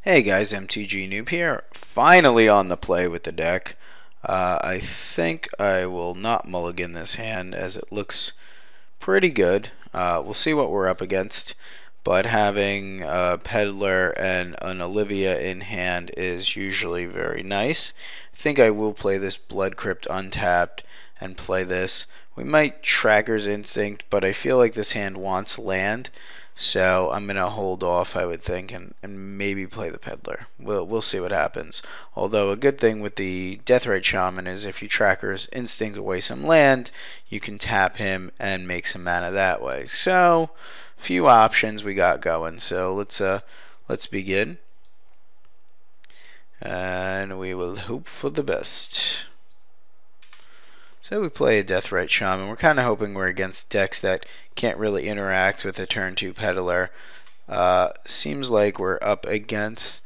Hey guys, mtGnoob here, finally on the play with the deck. I think I will not mulligan this hand as it looks pretty good. We'll see what we're up against, but having a Peddler and an Olivia in hand is usually very nice. I think I will play this Blood Crypt untapped and play this. We might Tracker's Instinct, but I feel like this hand wants land. So I'm going to hold off, I would think, and maybe play the Peddler. We'll see what happens. Although a good thing with the Deathrite Shaman is if you Tracker's Instinct away some land, you can tap him and make some mana that way. So, few options we got going. So let's begin. And we will hope for the best. So we play a Deathrite Shaman. We're kind of hoping we're against decks that can't really interact with a turn 2 Peddler. Seems like we're up against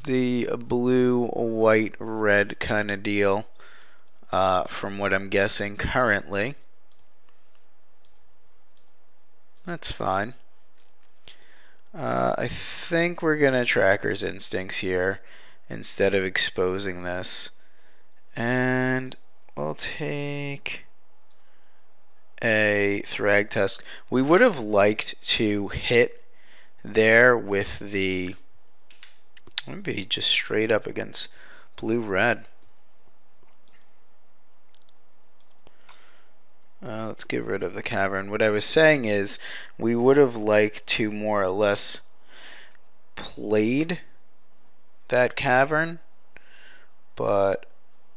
the blue, white, red kind of deal from what I'm guessing currently. That's fine. I think we're going to Tracker's Instincts here instead of exposing this. And we'll take a Thragtusk. We would have liked to hit there with the maybe just straight up against blue-red. Let's get rid of the cavern. What I was saying is we would have liked to more or less played that cavern, but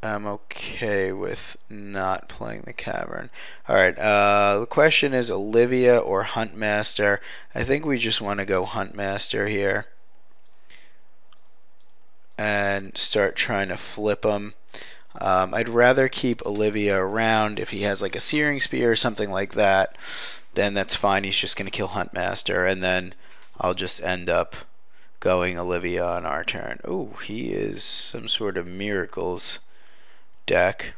I'm okay with not playing the cavern. Alright, the question is Olivia or Huntmaster. I think we just want to go Huntmaster here and start trying to flip them. I'd rather keep Olivia around. If he has like a Searing Spear or something like that, then that's fine. He's just going to kill Huntmaster, and then I'll just end up going Olivia on our turn. Oh, he is some sort of Miracles deck.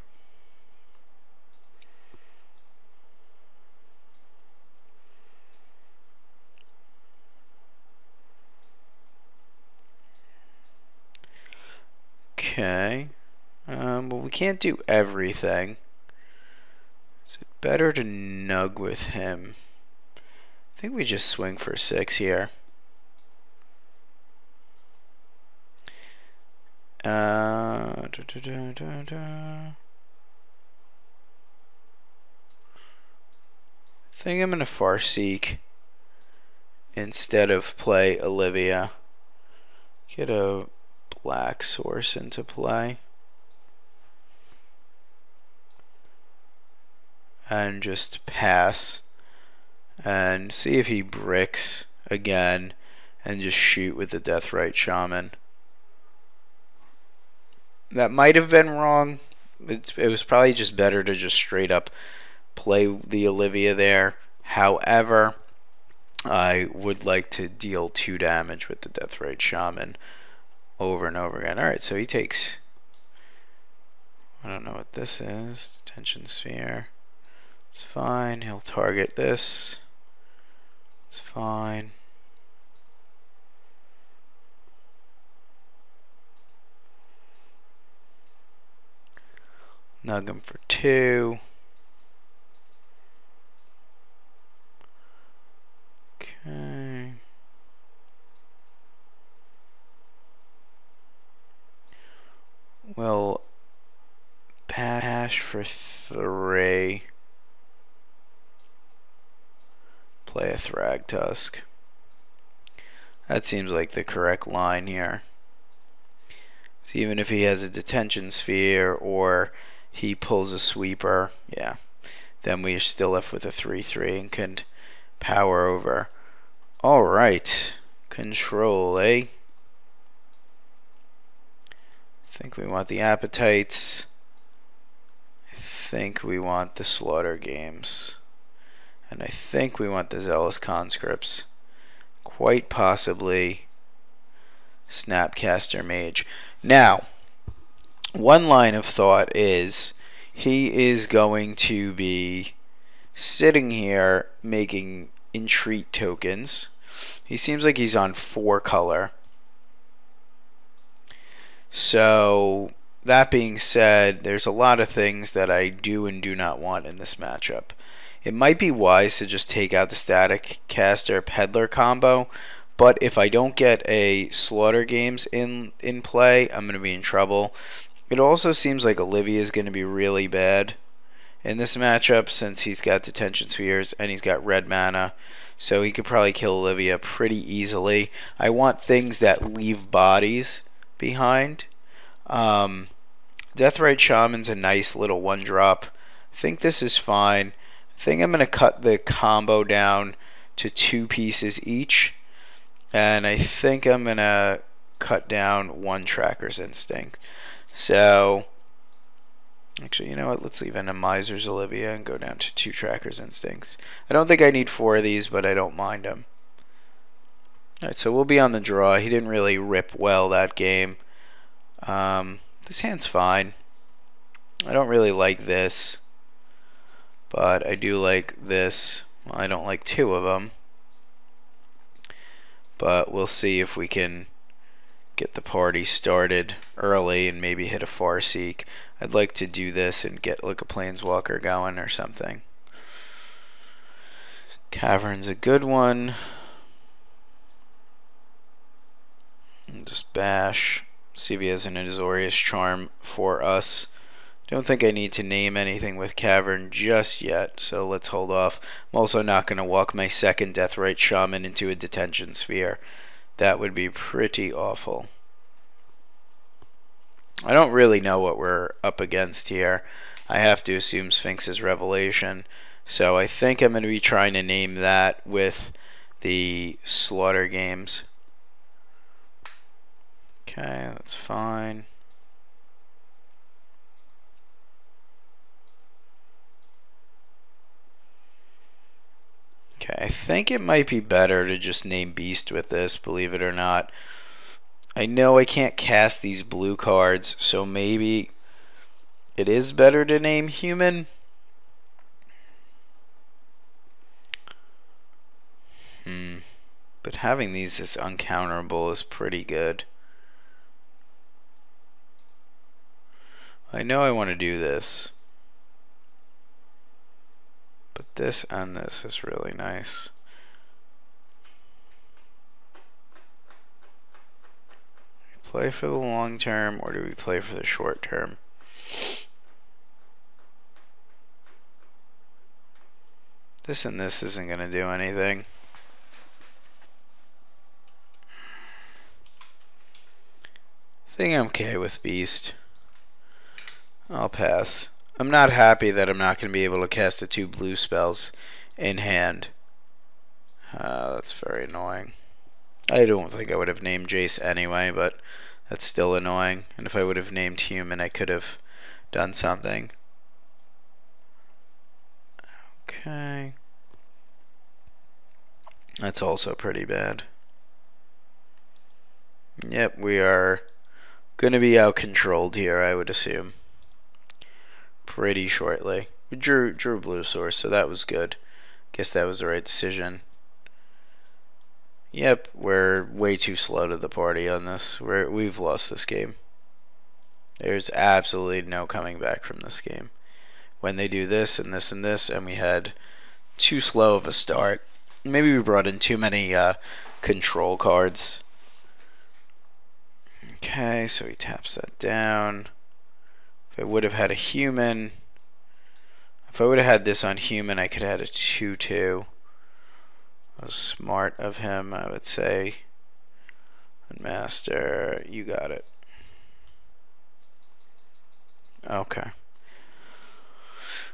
Okay. But we can't do everything. Is it better to nug with him? I think we just swing for 6 here. I think I'm going to Farseek instead of play Olivia. Get a black source into play. And just pass. And see if he bricks again. And just shoot with the Deathrite Shaman. That might have been wrong. It was probably just better to just straight up play the Olivia there. However, I would like to deal 2 damage with the Deathrite Shaman over and over again. Alright, so he takes, I don't know what this is, Tension Sphere. It's fine. He'll target this. It's fine. Nug him for 2. Okay. We'll pass for 3. Play a Thragtusk. That seems like the correct line here. So even if he has a Detention Sphere or he pulls a Sweeper, yeah, then we're still left with a 3/3 and can power over. Alright, control, eh? I think we want the Appetites. I think we want the Slaughter Games. And I think we want the Zealous Conscripts. Quite possibly Snapcaster Mage. Now, one line of thought is he is going to be sitting here making Entreat tokens. He seems like he's on 4 color. So that being said, there's a lot of things that I do and do not want in this matchup. It might be wise to just take out the static caster peddler combo, but if I don't get a slaughter games in play, I'm going to be in trouble. It also seems like Olivia is going to be really bad in this matchup since he's got detention spheres and he's got red mana, so he could probably kill Olivia pretty easily. I want things that leave bodies behind. Deathrite Shaman's a nice little one drop. I think this is fine. I think I'm going to cut the combo down to 2 pieces each, and I think I'm going to cut down 1 Tracker's Instinct. So actually, you know what, let's leave in a Miser's Olivia and go down to 2 Tracker's Instincts. I don't think I need 4 of these, but I don't mind them. Alright, so we'll be on the draw. He didn't really rip well that game. This hand's fine. I don't really like this, but I do like this. Well, I don't like 2 of them, but we'll see if we can get the party started early and maybe hit a Farseek. I'd like to do this and get like a planeswalker going or something. Cavern's a good one. And just bash. See if he has an Azorius Charm for us. Don't think I need to name anything with Cavern just yet, so let's hold off. I'm also not going to walk my second Deathrite Shaman into a detention sphere. That would be pretty awful. I don't really know what we're up against here. I have to assume Sphinx's Revelation, so I think I'm going to be trying to name that with the slaughter games. Okay, that's fine. Okay, I think it might be better to just name Beast with this, believe it or not. I know I can't cast these blue cards, so maybe it is better to name Human. But having these as uncounterable is pretty good. I know I want to do this, but this and this is really nice. Play for the long term, or do we play for the short term? This and this isn't going to do anything. I think I'm okay with Beast. I'll pass. I'm not happy that I'm not going to be able to cast the 2 blue spells in hand. That's very annoying. I don't think I would have named Jace anyway, but that's still annoying. And if I would have named Human, I could have done something. Okay. That's also pretty bad. Yep, we are going to be out-controlled here, I would assume. Pretty shortly. We drew blue source, so that was good. Guess that was the right decision. Yep, we're way too slow to the party on this. We've lost this game. There's absolutely no coming back from this game. When they do this and this and this, and we had too slow of a start. Maybe we brought in too many control cards. Okay, so he taps that down. If I would have had a Human, if I would have had this on Human, I could have had a 2/2. That was smart of him, I would say. And Master, you got it. Okay.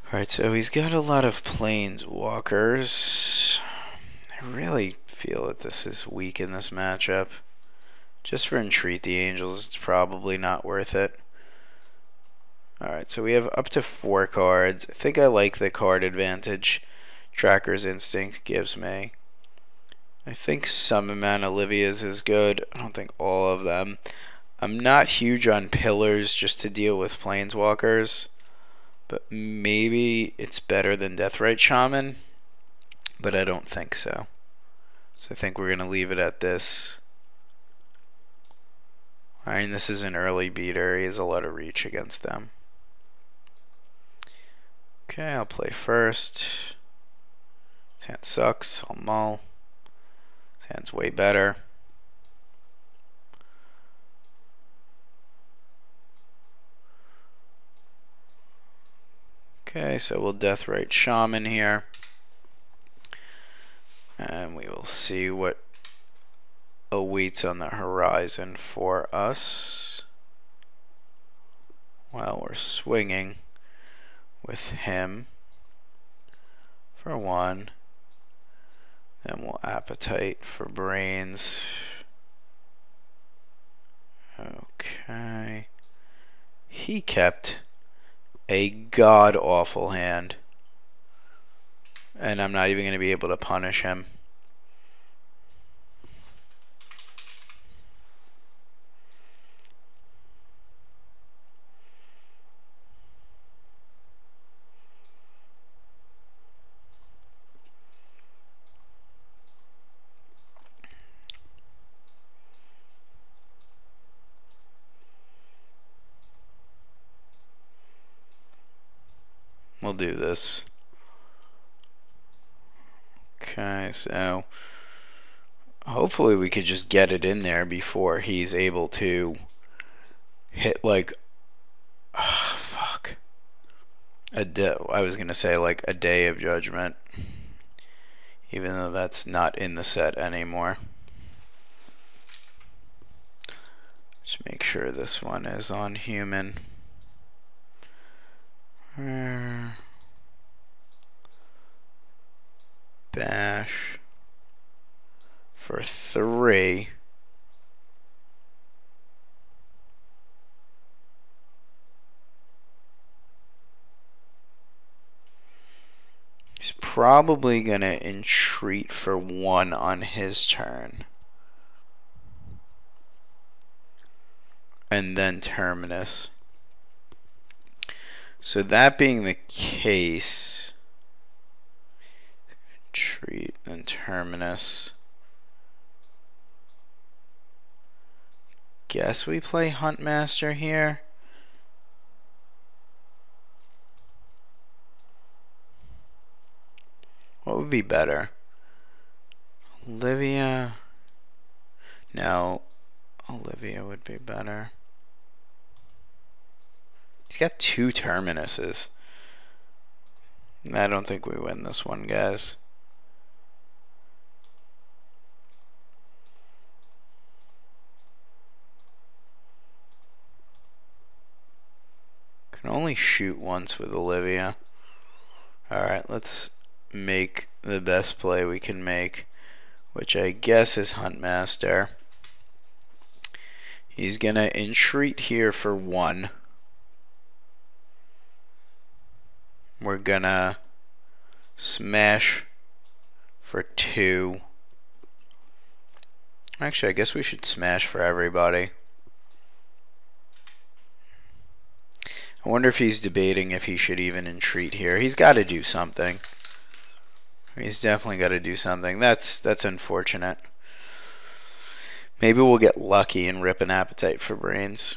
Alright, so he's got a lot of planeswalkers. I really feel that this is weak in this matchup. Just for Entreat the Angels, it's probably not worth it. Alright, so we have up to 4 cards. I think I like the card advantage Tracker's Instinct gives me. I think some amount of Olivia's is good. I don't think all of them. I'm not huge on pillars just to deal with planeswalkers, but maybe it's better than Deathrite Shaman, but I don't think so. So I think we're going to leave it at this. Alright, this is an early beater. He has a lot of reach against them. Okay, I'll play first. His hand sucks. I'll mull. His hand's way better. Okay, so we'll Deathrite Shaman here. And we will see what awaits on the horizon for us while we're swinging with him for 1. Then we'll Appetite for Brains. Okay. He kept a god-awful hand. And I'm not even going to be able to punish him. We'll do this. Okay, so hopefully we could just get it in there before he's able to hit like fuck. I was gonna say like a Day of Judgment, even though that's not in the set anymore. Just make sure this one is on human. Bash for 3. He's probably gonna entreat for 1 on his turn. And then Terminus. So that being the case, Treat and Terminus. Guess we play Huntmaster here. What would be better? Olivia? No, Olivia would be better. He's got 2 Terminuses. I don't think we win this one, guys. Can only shoot once with Olivia. Alright, let's make the best play we can make, which I guess is Huntmaster. He's gonna entreat here for 1. We're gonna smash for 2. Actually, I guess we should smash for everybody. I wonder if he's debating if he should even entreat here. He's got to do something. He's definitely got to do something. That's unfortunate. Maybe we'll get lucky and rip an Appetite for Brains.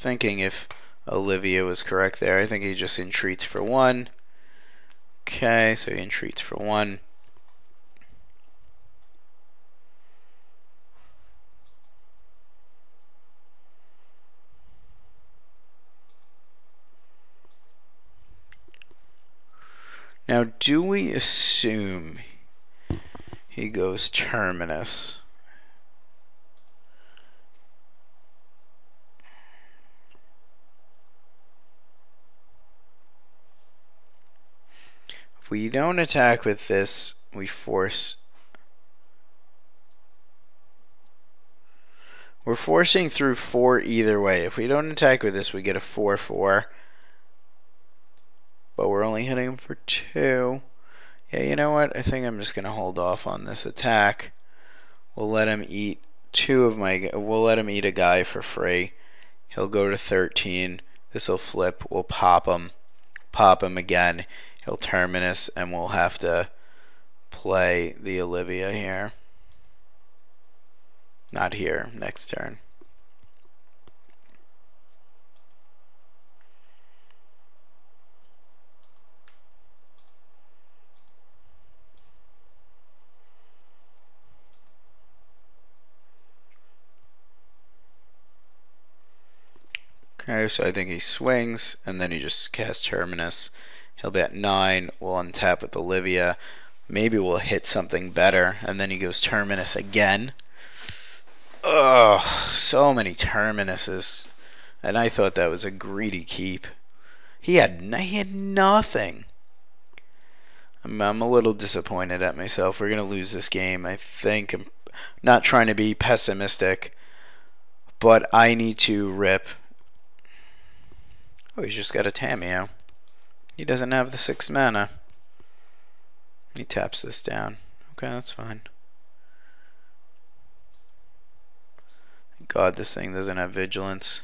Thinking if Olivia was correct there. I think he just entreats for 1. Okay, so he entreats for 1. Now, do we assume he goes Terminus? If we don't attack with this, we force... We're forcing through 4 either way. If we don't attack with this, we get a 4/4. But we're only hitting him for 2. Yeah, you know what? I think I'm just going to hold off on this attack. We'll let him eat we'll let him eat a guy for free. He'll go to 13. This will flip. We'll pop him. pop him again. He'll terminus, and we'll have to play the Olivia here. Not here, next turn. Okay, so I think he swings, and then he just casts Terminus. He'll be at 9. We'll untap with Olivia. Maybe we'll hit something better, and then he goes Terminus again. Ugh, so many Terminuses. And I thought that was a greedy keep. He had nothing. I'm a little disappointed at myself. We're going to lose this game, I think. I'm not trying to be pessimistic, but I need to rip. Oh, he's just got a Tamiyo. He doesn't have the 6 mana. He taps this down. Okay, that's fine. Thank God this thing doesn't have vigilance.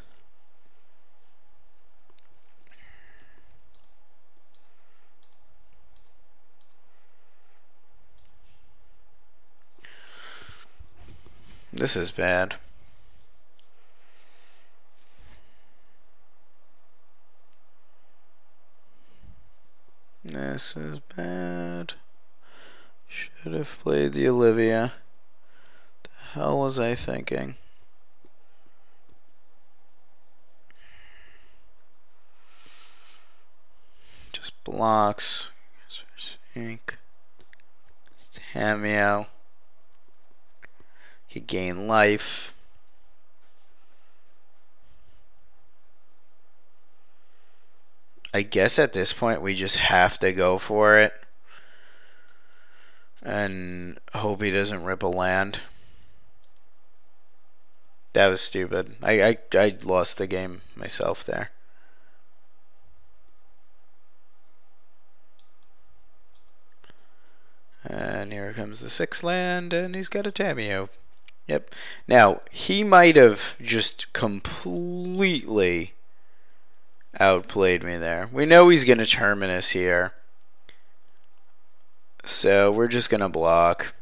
This is bad. This is bad. Should have played the Olivia. The hell was I thinking? Just blocks. Ink. Tamiyo. Could gain life. I guess at this point we just have to go for it and hope he doesn't rip a land. That was stupid. I lost the game myself there. And here comes the 6th land, and he's got a Tamiyo. Yep. Now, he might have just completely outplayed me there. We know he's going to Terminus here. So we're just going to block.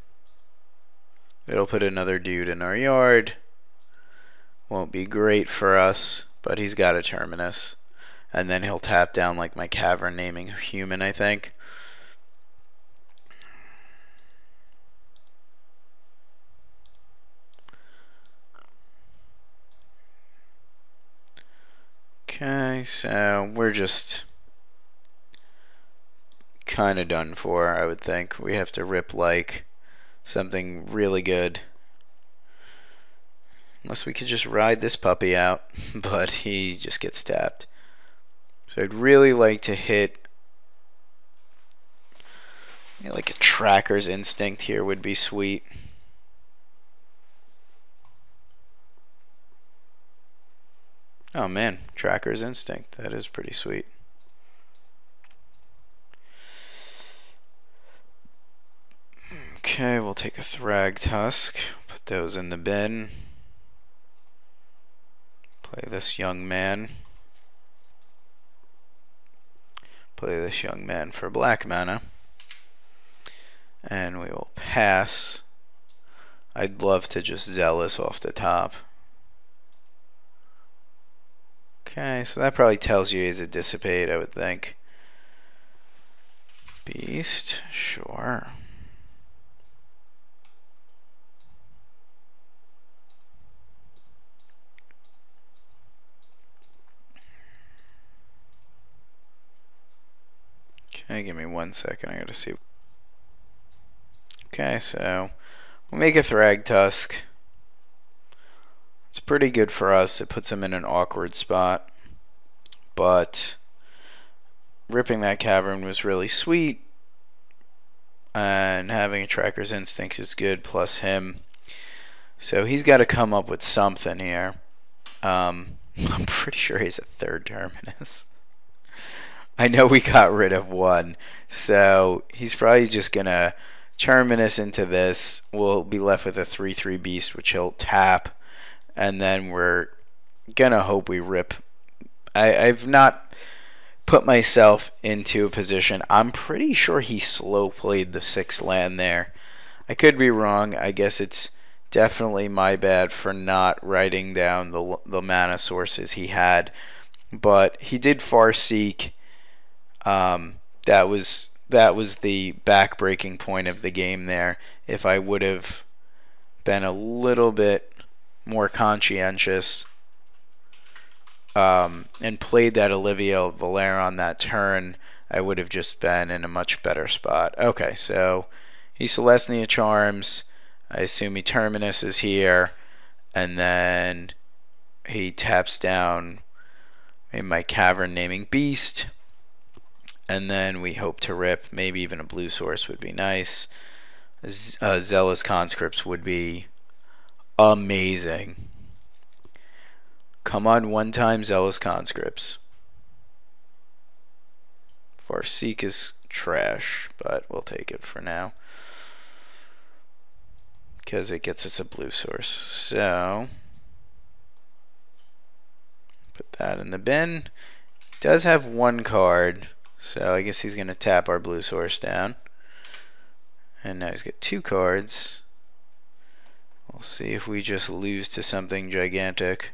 It'll put another dude in our yard. Won't be great for us, but he's got a Terminus. And then he'll tap down like my Cavern Naming Human, I think. Okay, so we're just kind of done for, I would think. We have to rip like something really good. Unless we could just ride this puppy out, but he just gets tapped. So I'd really like to hit, you know, like a Tracker's Instinct here would be sweet. Oh man, Tracker's Instinct. That is pretty sweet. Okay, we'll take a Thragtusk. Put those in the bin. Play this young man. Play this young man for black mana. And we will pass. I'd love to just Zealous off the top. Okay, so that probably tells you he's a Dissipate, I would think. Beast, sure. Okay, give me 1 second, I gotta see. Okay, so we'll make a Thragtusk. It's pretty good for us. It puts him in an awkward spot. But ripping that Cavern was really sweet. And having a Tracker's Instinct is good, plus him. So he's got to come up with something here. I'm pretty sure he's a 3rd Terminus. I know we got rid of 1. So he's probably just going to Terminus into this. We'll be left with a 3/3 Beast, which he'll tap. And then we're gonna hope we rip. I've not put myself into a position. I'm pretty sure he slow played the 6th land there. I could be wrong. I guess it's definitely my bad for not writing down the mana sources he had. But he did Farseek. That was the back-breaking point of the game there. If I would have been a little bit more conscientious and played that Olivia Valera on that turn, I would have just been in a much better spot. Okay, so he Celestia Charms. I assume he Terminus is here, and then he taps down maybe my Cavern Naming Beast, and then we hope to rip. Maybe even a blue source would be nice. Zealous Conscripts would be amazing. Come on, one-time Zealous Conscripts. Farseek is trash, but we'll take it for now, because it gets us a blue source. So put that in the bin. Does have 1 card, so I guess he's going to tap our blue source down. And now he's got 2 cards. We'll see if we just lose to something gigantic.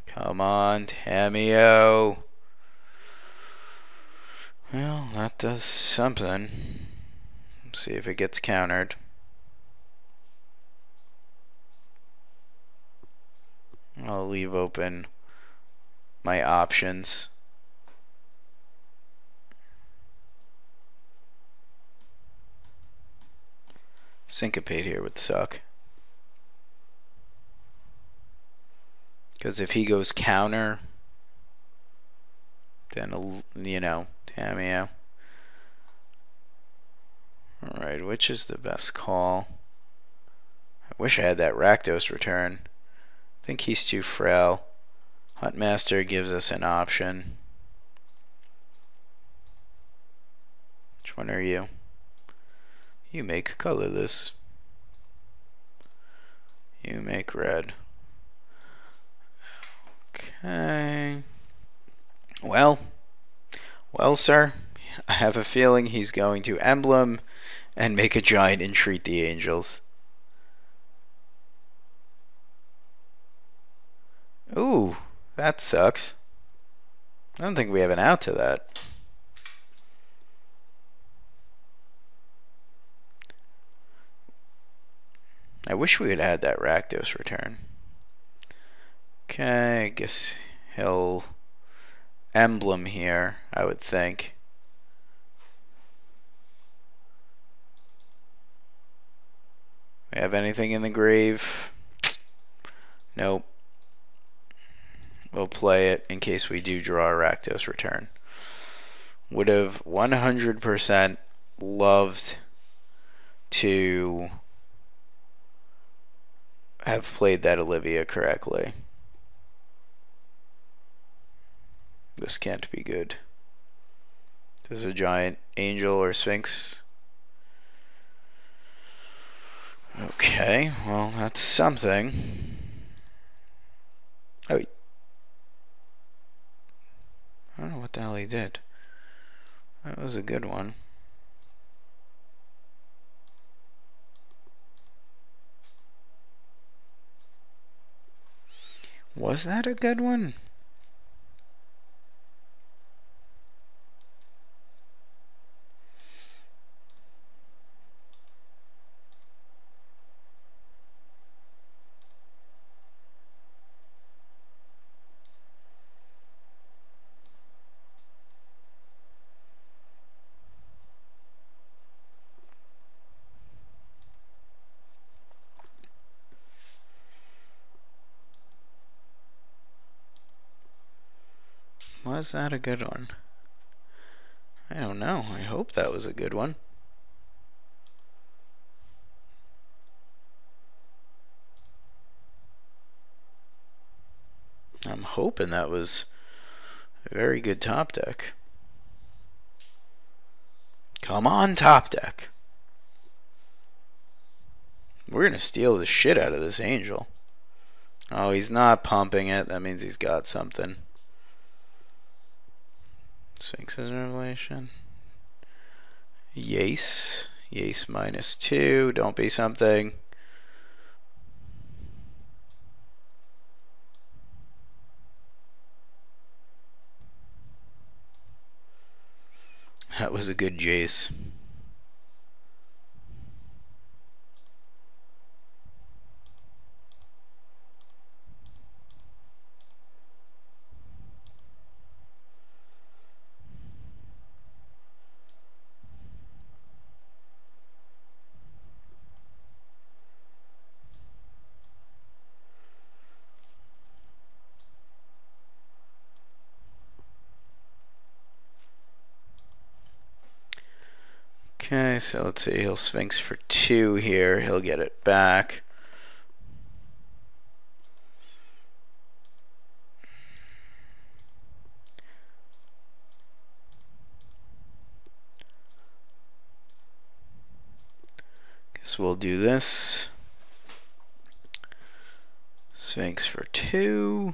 Come on, Tamiyo. Well, that does something. Let's see if it gets countered. I'll leave open my options. Syncopate here would suck, because if he goes counter, then, you know, Tamiyo. Alright, which is the best call? I wish I had that Rakdos return. I think he's too frail. Huntmaster gives us an option. Which one are you? You make colorless. You make red. Okay. Well, sir, I have a feeling he's going to emblem and make a giant Entreat the Angels. Ooh, that sucks. I don't think we have an out to that. I wish we had had that Rakdos return. Okay, I guess he'll emblem here, I would think. We have anything in the grave? Nope. We'll play it in case we do draw a Rakdos return. Would have 100% loved to have played that Olivia correctly. This can't be good. There's a giant angel or sphinx. Okay, well, that's something. Oh, I don't know what the hell he did. That was a good one. Was that a good one? Was that a good one? I don't know. I hope that was a good one. I'm hoping that was a very good top deck. Come on, top deck. We're gonna steal the shit out of this angel. Oh, he's not pumping it. That means he's got something. Sphinx's Revelation. Yace. Yace -2. Don't be something. That was a good Jace. Okay, so let's see, he'll Sphinx for 2 here, he'll get it back. Guess we'll do this. Sphinx for 2.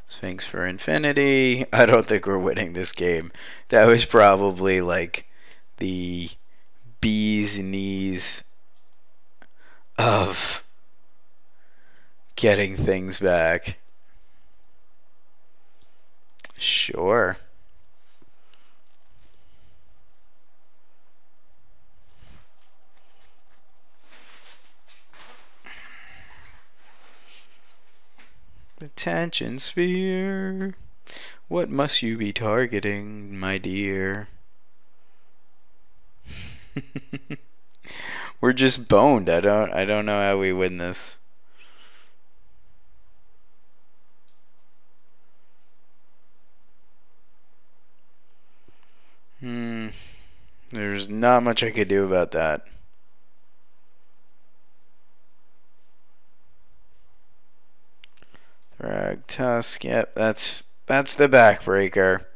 Sphinx for infinity. I don't think we're winning this game. That was probably like the bee's knees of getting things back. Sure. Attention sphere. What must you be targeting, my dear? We're just boned. I don't know how we win this. There's not much I could do about that. Drag Tusk, yep, that's the backbreaker.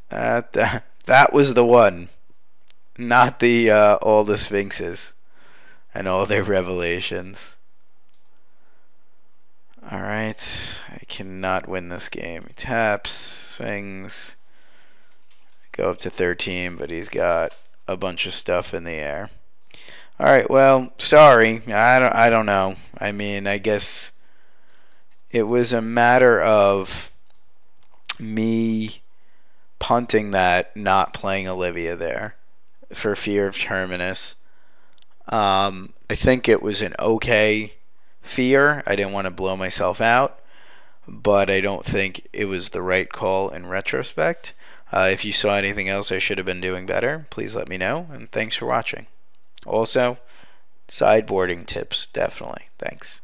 That was the one, not the all the Sphinxes and all their revelations. All right, I cannot win this game. He taps, swings, go up to 13, but he's got a bunch of stuff in the air. All right, well, sorry, I don't know. I mean, I guess it was a matter of me punting that, not playing Olivia there for fear of Terminus. I think it was an okay fear. I didn't want to blow myself out, but I don't think it was the right call in retrospect. If you saw anything else I should have been doing better, please let me know, and thanks for watching. Also, sideboarding tips, definitely. Thanks.